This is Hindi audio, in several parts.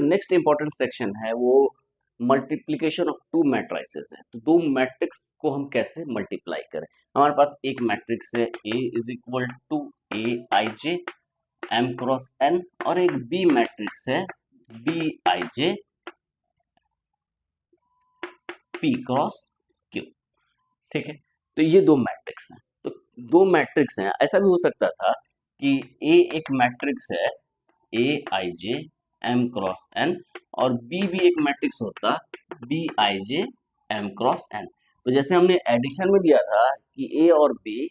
नेक्स्ट इंपॉर्टेंट सेक्शन है वो मल्टीप्लिकेशन ऑफ टू मैट्रिसेस है। तो दो मैट्रिक्स को हम कैसे मल्टीप्लाई करें। हमारे पास एक मैट्रिक्स है A is equal to A I J M cross N और एक बी मैट्रिक्स है B I J P cross Q. ठीक है, तो ये दो मैट्रिक्स हैं। तो दो मैट्रिक्स हैं, ऐसा भी हो सकता था कि A एक मैट्रिक्स है A I J M cross N और बी भी एक मैट्रिक्स होता B I J M cross N. तो जैसे हमने एडिशन में दिया था कि ए और बी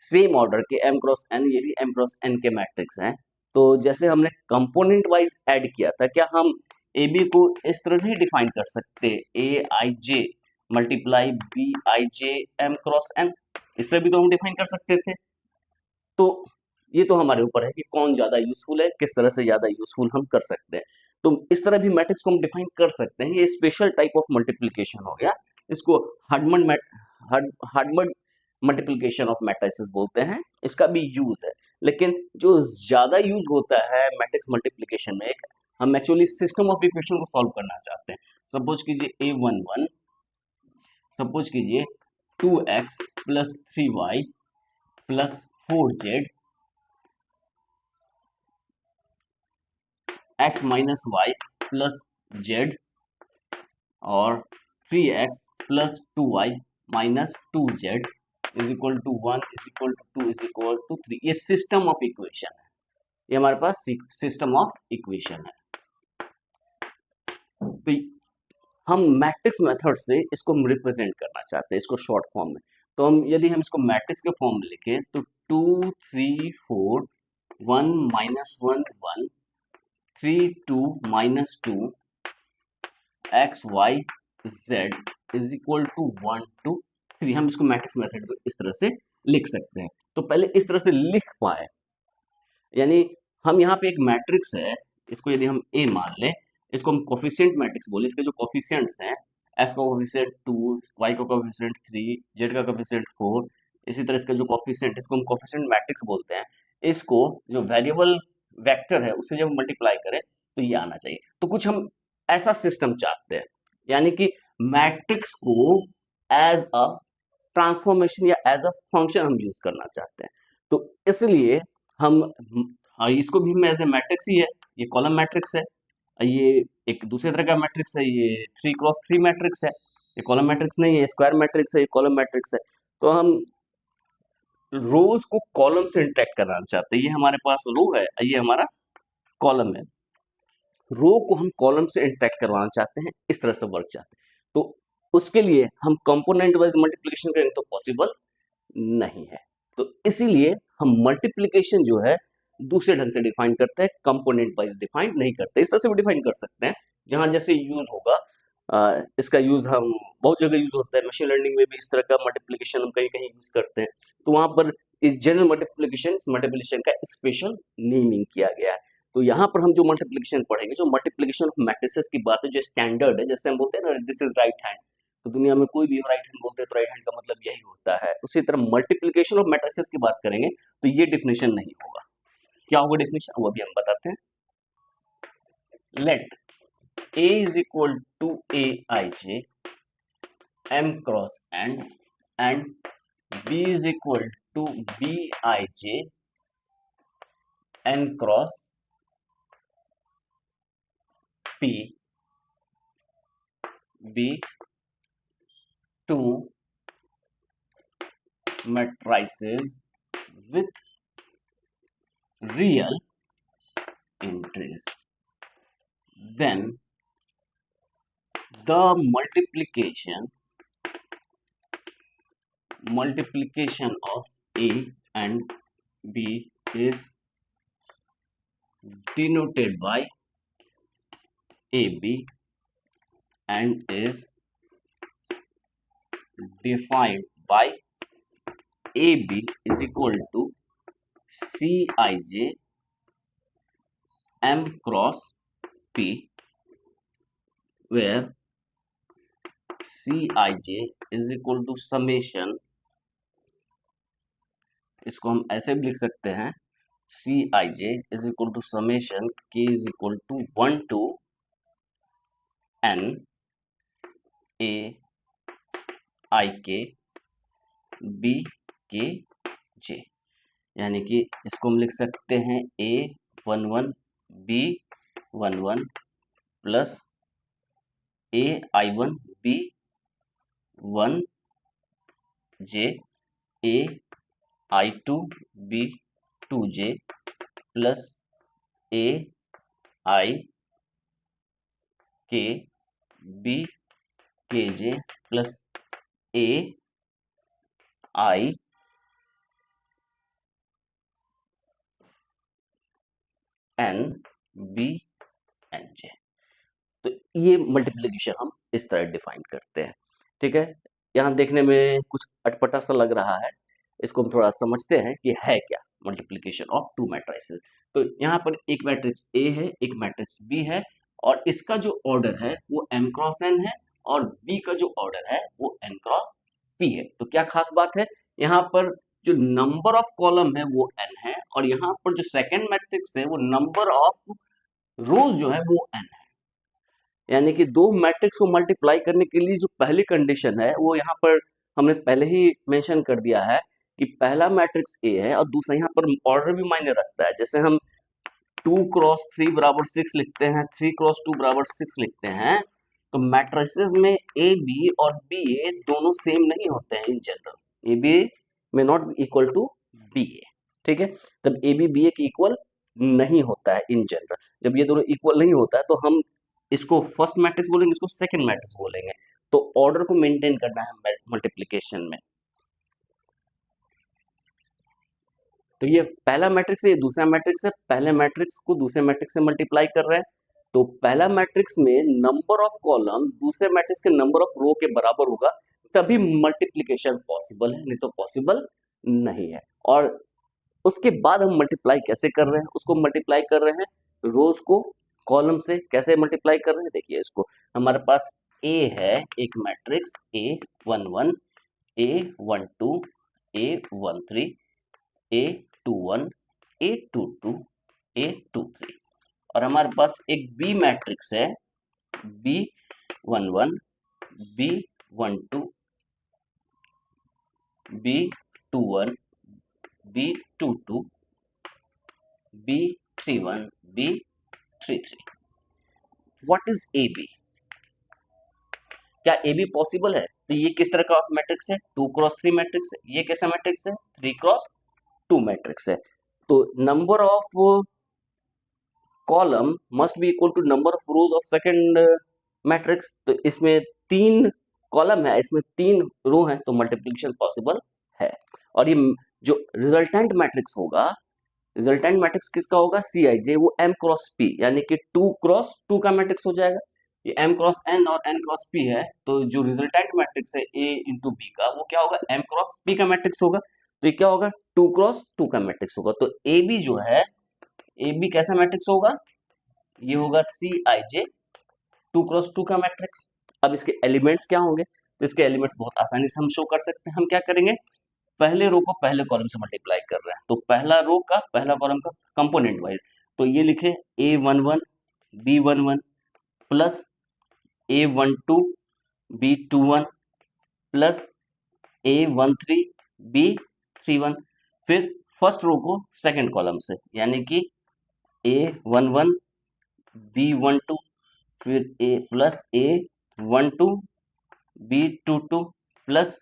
सेम ऑर्डर के एम क्रॉस एन, ये भी एम क्रॉस एन के मैट्रिक्स हैं। तो जैसे हमने कंपोनेंट वाइज ऐड किया था, क्या हम ए बी को इस तरह नहीं डिफाइन कर सकते A I J multiply B I J M cross N, इस तरह भी तो हम डिफाइन कर सकते थे। तो ये तो हमारे ऊपर है कि कौन ज्यादा यूजफुल है, किस तरह से ज्यादा यूजफुल हम कर सकते हैं। तो इस तरह भी मैट्रिक्स को हम डिफाइन कर सकते हैं। ये स्पेशल टाइप ऑफ मल्टीप्लिकेशन हो गया, इसको हार्डमन मल्टीप्लिकेशन ऑफ मैट्रिसेस बोलते हैं। इसका भी यूज है, लेकिन जो ज्यादा यूज होता है मैट्रिक्स मल्टीप्लिकेशन में, हम एक्चुअली सिस्टम ऑफ इक्वेशन को सॉल्व करना चाहते हैं। सपोज कीजिए A11, सपोज कीजिए 2x plus 3y plus 4z x minus y plus z और 3x plus 2y minus 2z is equal to 1 is equal to 2 is equal to 3। ये सिस्टम ऑफ इक्वेशन है, ये हमारे पास सिस्टम ऑफ इक्वेशन है। तो हम मैट्रिक्स मेथड से इसको रिप्रेजेंट करना चाहते हैं, इसको शॉर्ट फॉर्म में। तो यदि हम इसको मैट्रिक्स के फॉर्म में लिखें तो 2 3 4 1 minus 1 1 3 2 minus 2 x y z is equal to 1 2 3। हम इसको मैट्रिक्स मेथड में इस तरह से लिख सकते हैं। तो पहले इस तरह से लिख पाए, यानी हम यहाँ पे एक मैट्रिक्स है, इसको यदि हम ए मान लें, इसको हम कोफिशिएंट मैट्रिक्स बोले, इसके जो कोफिशिएंट्स हैं एक्स का कोफिशिएंट 2, वाई का कोफिशिएंट 3, जेड का कोफिशिएंट 4, इसी तरह इसका जो कोफिशिएंट, इसको हम कोफिशिएंट मैट्रिक्स बोलते हैं। इसको जो वेरिएबल वेक्टर है उससे जब मल्टीप्लाई करें तो ये आना चाहिए। तो कुछ हम ऐसा सिस्टम चाहते हैं, यानी कि मैट्रिक्स को एज अ ट्रांसफॉर्मेशन या एज अ फंक्शन हम यूज करना चाहते हैं। तो इसलिए हम इसको भी हम एज ए मैट्रिक्स ही है, ये कॉलम मैट्रिक्स है, ये एक दूसरे तरह का मैट्रिक्स है, ये 3 क्रॉस 3 मैट्रिक्स है, ये कॉलम मैट्रिक्स नहीं है, स्क्वायर मैट्रिक्स है, ये कॉलम मैट्रिक्स है। तो हम रोज को कॉलम से इंटरेक्ट कराना चाहते हैं। ये हमारे पास रो है, ये हमारा कॉलम है, रो को हम कॉलम से इंटरेक्ट करवाना चाहते हैं, इस तरह से वर्क चाहते हैं। तो उसके लिए हम कंपोनेंट वाइज मल्टीप्लिकेशन करेंगे तो पॉसिबल नहीं है। तो इसीलिए हम मल्टीप्लिकेशन जो है दूसरे ढंग से डिफाइन करते हैं, कंपोनेंट वाइज डिफाइन नहीं करते। इस तरह से भी डिफाइन कर सकते हैं, जहां जैसे यूज होगा। इसका यूज हम बहुत जगह यूज होता है, मशीन लर्निंग में भी इस तरह का मल्टीप्लिकेशन हम कहीं कहीं यूज करते हैं। तो वहां पर इस जनरल मल्टीप्लिकेशन का स्पेशल नेमिंग किया गया है। तो यहाँ पर हम जो मल्टीप्लिकेशन पढ़ेंगे, जो मल्टीप्लिकेशन ऑफ मैट्रिसेस की बात है, जो स्टैंडर्ड है, जैसे हम बोलते हैं ना दिस इज राइट हैंड, तो दुनिया में कोई भी राइट हैंड बोलते हैं तो राइट हैंड का मतलब यही होता है। उसी तरह मल्टीप्लिकेशन ऑफ मैट्रिसेस की बात करेंगे तो ये डिफिनेशन नहीं होगा। क्या होगा डिफिनेशन, वो अभी हम बताते हैं। Let A is equal to Aij M cross N and B is equal to Bij N cross P be two matrices with real entries. Then the multiplication of A and B is denoted by AB and is defined by AB is equal to Cij M cross P, where Cij is equal to summation, इसको हम ऐसे भी लिख सकते हैं Cij is equal to summation k is equal to 1 to N A I K B K जे, यानी कि इसको हम लिख सकते हैं A11 B11 plus AI1 B1 J AI2 B2 J plus AI K B K J plus AI N B N J. तो ये मल्टीप्लिकेशन हम इस तरह डिफाइन करते हैं। ठीक है, यहाँ देखने में कुछ अटपटा सा लग रहा है, इसको हम थोड़ा समझते हैं कि है क्या मल्टीप्लिकेशन ऑफ टू मैट्रिसेस। तो यहाँ पर एक मैट्रिक्स ए है, एक मैट्रिक्स बी है, और इसका जो ऑर्डर है वो m क्रॉस n है, और बी का जो ऑर्डर है वो n क्रॉस p है। तो क्या खास बात है, यहाँ पर जो नंबर ऑफ कॉलम है वो n है, और यहाँ पर जो सेकेंड मैट्रिक्स है वो नंबर ऑफ रोज जो है वो n है। यानी कि दो मैट्रिक्स को मल्टीप्लाई करने के लिए जो पहली कंडीशन है वो यहाँ पर हमने पहले ही मेंशन कर दिया है कि पहला मैट्रिक्स ए है, और दूसरा यहाँ पर ऑर्डर भी मायने रखता है। जैसे हम 2 क्रॉस 3 बराबर 6 लिखते हैं, 3 क्रॉस 2 बराबर 6 लिखते हैं, तो मैट्रिसेस में ए बी और बी ए दोनों सेम नहीं होते हैं in general. A B may not be equal to B A. ठीक है, तब ए बी बी ए के इक्वल नहीं होता है इन जनरल। जब ये दोनों इक्वल नहीं होता है तो हम इसको फर्स्ट मैट्रिक्स बोलेंगे, इसको सेकंड मैट्रिक्स बोलेंगे। तो ऑर्डर को मेंटेन करना है मल्टीप्लिकेशन में। तो ये पहला मैट्रिक्स है, ये दूसरा मैट्रिक्स है, पहले मैट्रिक्स को दूसरे मैट्रिक्स से मल्टीप्लाई कर रहे हैं। तो पहला मैट्रिक्स में नंबर ऑफ कॉलम दूसरे मैट्रिक्स के नंबर ऑफ रो के बराबर होगा, तभी मल्टीप्लिकेशन पॉसिबल है, नहीं तो पॉसिबल नहीं है। और उसके बाद हम मल्टीप्लाई कैसे कर रहे हैं, उसको मल्टीप्लाई कर रहे हैं रोज को कॉलम से। कैसे मल्टीप्लाई कर रहे हैं, देखिए इसको, हमारे पास ए है एक matrix A11 A12 A13 A21 A22 A23, और हमारे पास एक बी मैट्रिक्स है B11 B12 B21 B22 B31 B33। What is A B? क्या ए बी पॉसिबल है? तो ये किस तरह का मैट्रिक्स है? 2 क्रॉस 3 मैट्रिक्स है। ये कैसा मैट्रिक्स है? 3 क्रॉस 2 मैट्रिक्स है। तो number of column must be equal to number of rows of second matrix. तो इसमें 3 कॉलम है, इसमें 3 रो है, तो मल्टीप्लिकेशन पॉसिबल है। और ये जो रिजल्टेंट मैट्रिक्स होगा, रिजल्टेंट मैट्रिक्स किसका होगा? सी आई जे, वो m क्रॉस p, यानी कि 2 क्रॉस 2 का मैट्रिक्स हो जाएगा। ये m क्रॉस n और n क्रॉस p है, तो जो रिजल्टेंट मैट्रिक्स है a इंटू बी का, वो क्या होगा? m क्रॉस p का मैट्रिक्स होगा। तो ये क्या होगा? 2 क्रॉस 2 का मैट्रिक्स होगा। तो ए बी जो है, ए बी कैसा मैट्रिक्स होगा? ये होगा सी आई जे 2 क्रॉस 2 का मैट्रिक्स। अब इसके एलिमेंट्स क्या होंगे? तो इसके एलिमेंट्स बहुत आसानी से हम शो कर सकते हैं। हम क्या करेंगे, पहले रो को पहले कॉलम से मल्टीप्लाई कर रहे हैं, तो पहला रो का पहला कॉलम का कंपोनेंट वाइज, तो ये लिखे A11 B11 plus A12 B21 plus A13 B31। फिर फर्स्ट रो को सेकंड कॉलम से, यानी कि A11 B12 फिर A plus A12 B22 plus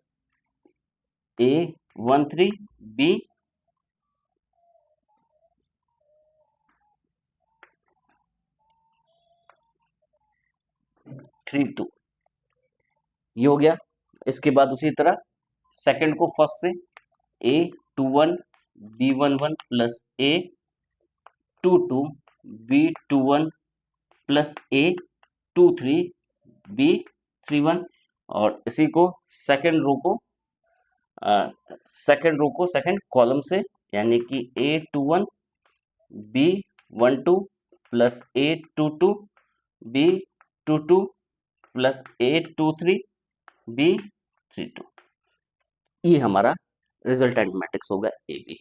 A13 B32। ये हो गया। इसके बाद उसी तरह सेकंड को फर्स्ट से A21 B11 plus A22 B21 plus A23 B31, और इसी को सेकंड रो को सेकंड कॉलम से, यानी कि A21 B12 plus A22 B22 plus A23 B32। ये हमारा रिजल्टेंट मैट्रिक्स होगा ए बी।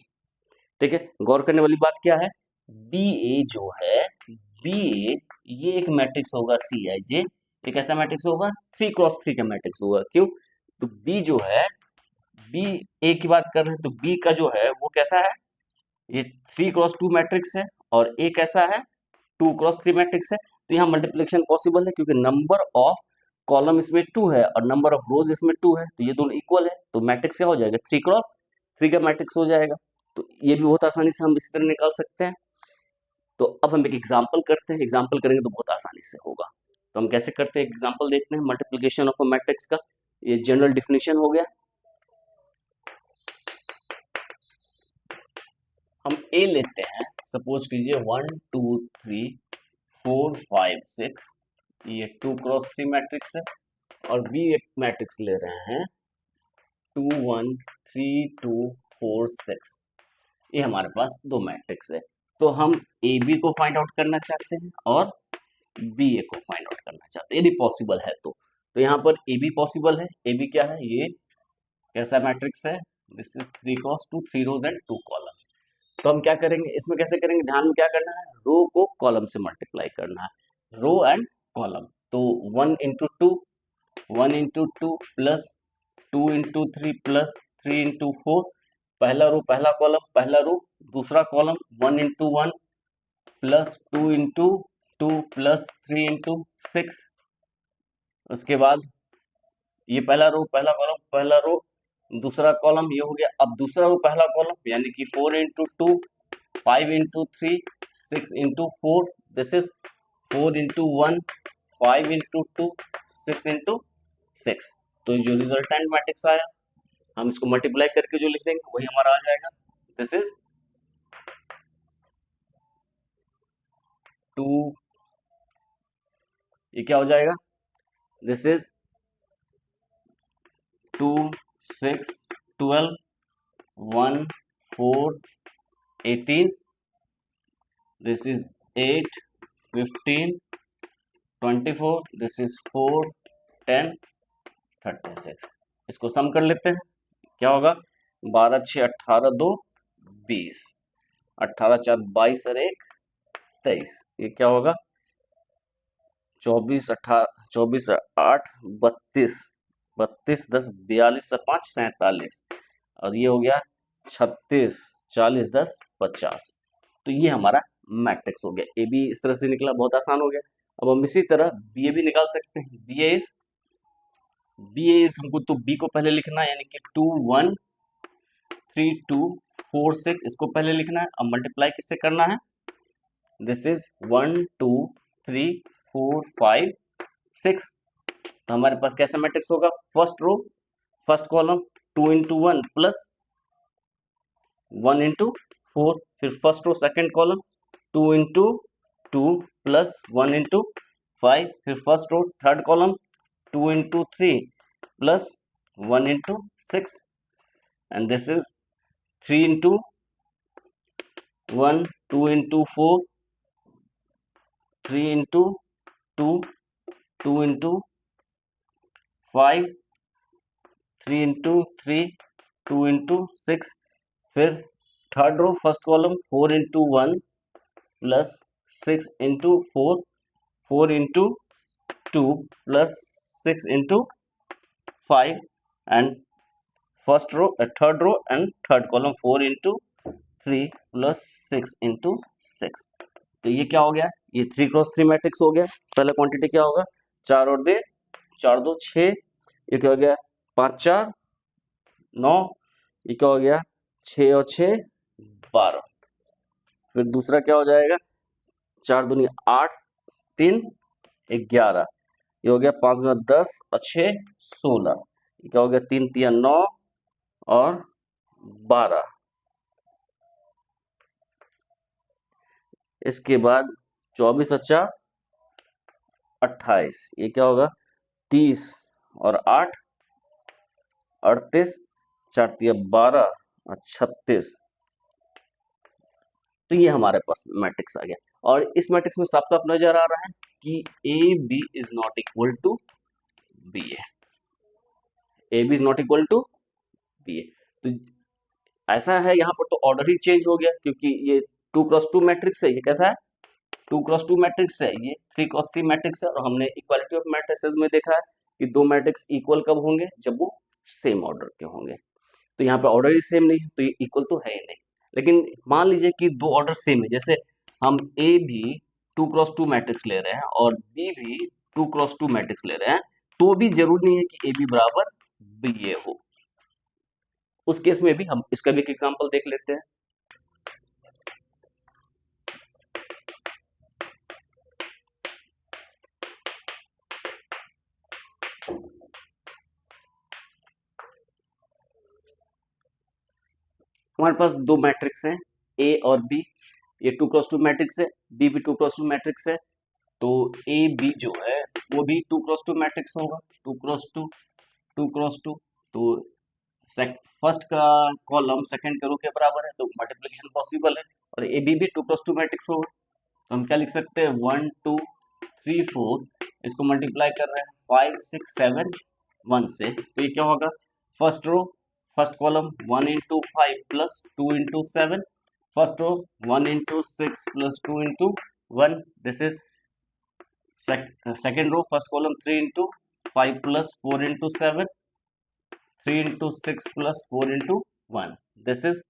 ठीक है, गौर करने वाली बात क्या है, बी ए जो है, बी ए ये एक मैट्रिक्स होगा सी आई जे, ये कैसा मैट्रिक्स होगा, 3x3 का मैट्रिक्स होगा। क्यों, तो बी जो है, बी ए की बात कर रहे हैं तो बी का जो है वो कैसा है, ये 3x2 मैट्रिक्स है, और ए कैसा है, 2x3 मैट्रिक्स है। तो यहाँ मल्टीप्लिकेशन पॉसिबल है क्योंकि नंबर ऑफ कॉलम इसमें 2 है और नंबर ऑफ रोज इसमें 2 है, तो ये दोनों इक्वल है, तो मैट्रिक्स क्या हो जाएगा, 3x3 का मैट्रिक्स हो जाएगा। तो ये भी बहुत आसानी से हम इसी तरह निकाल सकते हैं। तो अब हम एक एग्जाम्पल करते हैं, एग्जाम्पल करेंगे तो बहुत आसानी से होगा। तो हम कैसे करते हैं, एग्जाम्पल देखते हैं मल्टीप्लिकेशन ऑफ अ मैट्रिक्स का। ये जनरल डिफिनेशन हो गया। हम ए लेते हैं, सपोज कीजिए 1 2 3 4 5 6, ये 2x3 मैट्रिक्स है, और बी एक मैट्रिक्स ले रहे हैं 2 1 3 2 4 6, ये हमारे पास दो मैट्रिक्स है। तो हम ए बी को फाइंड आउट करना चाहते हैं और बी ए को फाइंड आउट करना चाहते हैं, यदि पॉसिबल है तो यहाँ पर ए बी पॉसिबल है। ए बी क्या है, ये कैसा मैट्रिक्स है, this is 3x2, 3 rows and 2 columns. तो हम क्या करेंगे, इसमें कैसे करेंगे, ध्यान में क्या करना है, रो को कॉलम से मल्टीप्लाई करना है, रो एंड कॉलम। तो 1 into two, 1 into two plus 2 into three plus 3 into four, पहला रो पहला कॉलम, पहला रो दूसरा column, 1 into one plus 2 into two plus 3 into six. उसके बाद ये पहला रो पहला कॉलम, पहला रो दूसरा कॉलम, ये हो गया। अब दूसरा रो पहला कॉलम, यानी कि 4 into to, 5 into three, 6 into four, this is 4 into one, 5 into two, 6 into six. तो जो रिजल्टेंट मैट्रिक्स आया, हम इसको मल्टीप्लाई करके जो लिख देंगे वही हमारा आ जाएगा। दिस इज 2, ये क्या हो जाएगा, this is 2 6 12 1 4 18, this is 8 15 24, this is 4 10 36। इसको सम कर लेते हैं, क्या होगा, 12 6 18 2 20, 18 4 22 और 1 23, ये क्या होगा, 24 18 24 8 32, 32 10 42 और 5 47, और ये हो गया 36 40 10 50। तो ये हमारा मैट्रिक्स हो गया। ए बी इस तरह से निकला, बहुत आसान हो गया। अब हम इसी तरह बी ए भी निकाल सकते हैं। बी ए इज हमको तो बी को पहले लिखना है, यानी कि 2 1 3 2 4 6, इसको पहले लिखना है। अब मल्टीप्लाई किससे करना है, दिस इज 1 2 3 4 5 6। तो हमारे पास कैसा मैट्रिक्स होगा, first row first column 2 into one plus 1 into four, फिर first row second column 2 into two plus 1 into five, फिर first row third column 2 into three plus 1 into six, and this is 3 into one, 2 into four, 3 into two, 2 into five, 3 into three, 2 into six, फिर third row first column 4 into one plus 6 into four, 4 into two plus 6 into five, and first row third row and third column 4 into three plus 6 into six. तो ये क्या हो गया, ये 3x3 मैट्रिक्स हो गया। पहला क्वांटिटी क्या होगा, 4 और दे 4 2 6, ये क्या हो गया 5 4 9, ये क्या हो गया 6 और 6 12। फिर दूसरा क्या हो जाएगा, 4 दूनी 8 3 11, ये हो गया 5 दूना 10 और 6 16, ये क्या हो गया 3 3 9 और 12। इसके बाद 24 और 4 28, ये क्या होगा 30 और 8 38, 4 3 12 और 36। तो ये हमारे पास मैट्रिक्स आ गया, और इस मैट्रिक्स में साफ साफ नजर आ रहा है कि A B is not equal to B A B is not equal to B A. तो ऐसा है, यहाँ पर तो ऑर्डर ही चेंज हो गया, क्योंकि ये 2x2 मैट्रिक्स है, ये कैसा है 2x2 मैट्रिक्स है, ये 3x3 मैट्रिक्स है, और हमने इक्वालिटी ऑफ मैट्रिसेस में देखा है कि दो मैट्रिक्स इक्वल कब होंगे, जब वो सेम ऑर्डर के होंगे। तो यहाँ पे ऑर्डर ही सेम नहीं है तो ये इक्वल तो है ही नहीं। लेकिन मान लीजिए कि दो ऑर्डर सेम है, जैसे हम ए भी 2x2 मैट्रिक्स ले रहे हैं और बी भी 2x2 मैट्रिक्स ले रहे हैं, तो भी जरूरी नहीं है कि ए बी बराबर बी ए हो। उस केस में भी हम इसका भी एक एग्जांपल देख लेते हैं। हमारे पास दो मैट्रिक्स हैं ए और बी, ये 2x2 मैट्रिक्स है, बी भी 2x2 मैट्रिक्स है, तो ए बी जो है वो भी 2x2 मैट्रिक्स होगा, 2x2 2x2। तो फर्स्ट का कॉलम सेकंड के रो के बराबर है, तो मल्टीप्लिकेशन पॉसिबल है, और ए बी भी 2x2 मैट्रिक्स होगा। तो हम क्या लिख सकते हैं, 1 2 3 4, इसको मल्टीप्लाई कर रहे हैं 5 6 7 1 से, तो ये क्या होगा, first row first column 1 into 5 plus 2 into 7, first row 1 into 6 plus 2 into 1, this is second row first column 3 into 5 plus 4 into 7, 3 into 6 plus 4 into 1, this is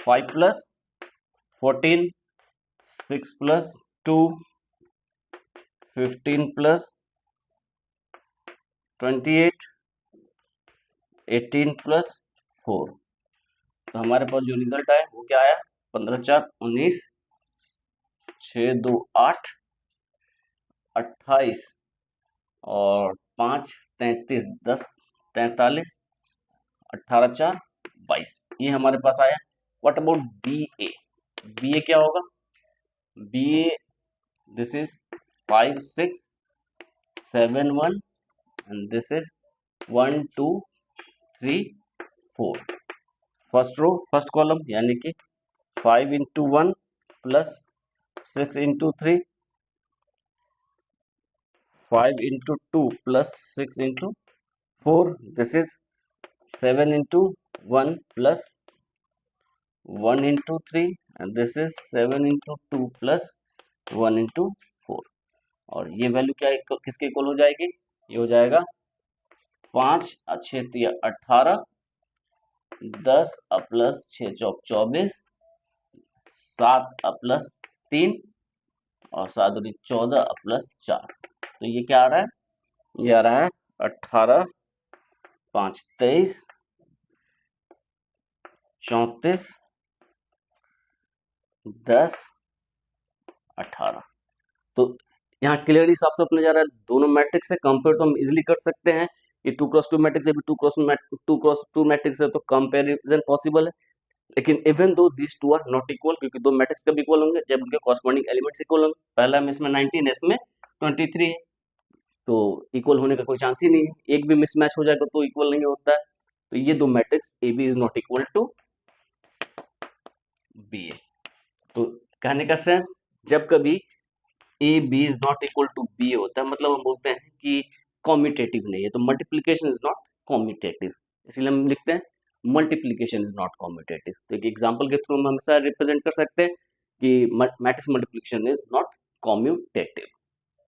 5 plus 14, 6 plus 2, 15 plus 28, 18 plus 4। तो हमारे पास जो रिजल्ट आया वो क्या आया, 15 4 19, 6 2 8, 28 और 5 33 10 43, 18 4 22, ये हमारे पास आया। What about B A, B A क्या होगा, B A this is 5 6 7 1 and this is 1 2 3 4, first row first column यानी कि 5 into 1 plus 6 into 3, 5 into 2 plus 6 into 4, this is 7 into 1 plus 1 into 3 and this is 7 into 2 plus 1 into 4, और ये वैल्यू क्या किसके इक्वल हो जाएगी, ये हो जाएगा 5 अच्छे 18, 10 प्लस 6 चौक 24, 7 प्लस 3 और 7 14 प्लस 4, तो ये क्या आ रहा है, ये आ रहा है 18 5 23 34 10 18। तो यहाँ क्लियरली साफ साफ नजर आ रहा है दोनों मैट्रिक्स है, कंपेयर तो हम इजीली कर सकते हैं, ये 2x2 मैट्रिक्स है, 2x2 मैट्रिक्स है, तो कंपैरिजन पॉसिबल है। लेकिन even though this two are not equal, क्योंकि दो मैट्रिक्स कब इक्वल होंगे, जब उनके कॉरस्पॉन्डिंग एलिमेंट्स इक्वल होंगे। पहला में इसमें 19 है, इसमें 23 है, तो इक्वल होने का कोई चांस ही नहीं है, एक भी मिसमैच हो जाएगा तो इक्वल नहीं होता है। तो ये दो matrix A B is not equal to B A. तो कहने का सेंस, जब कभी A B is not equal to B A होता है, मतलब हम बोलते हैं कि कॉम्यूटेटिव नहीं है, तो मल्टीप्लीकेशन इज नॉट कॉम्यूटेटिव, इसलिए हम लिखते हैं मल्टीप्लीकेशन इज नॉट कॉम्यूटेटिव। तो एक एग्जांपल के थ्रू हम हमेशा रिप्रेजेंट कर सकते हैं कि matrix multiplication is not commutative.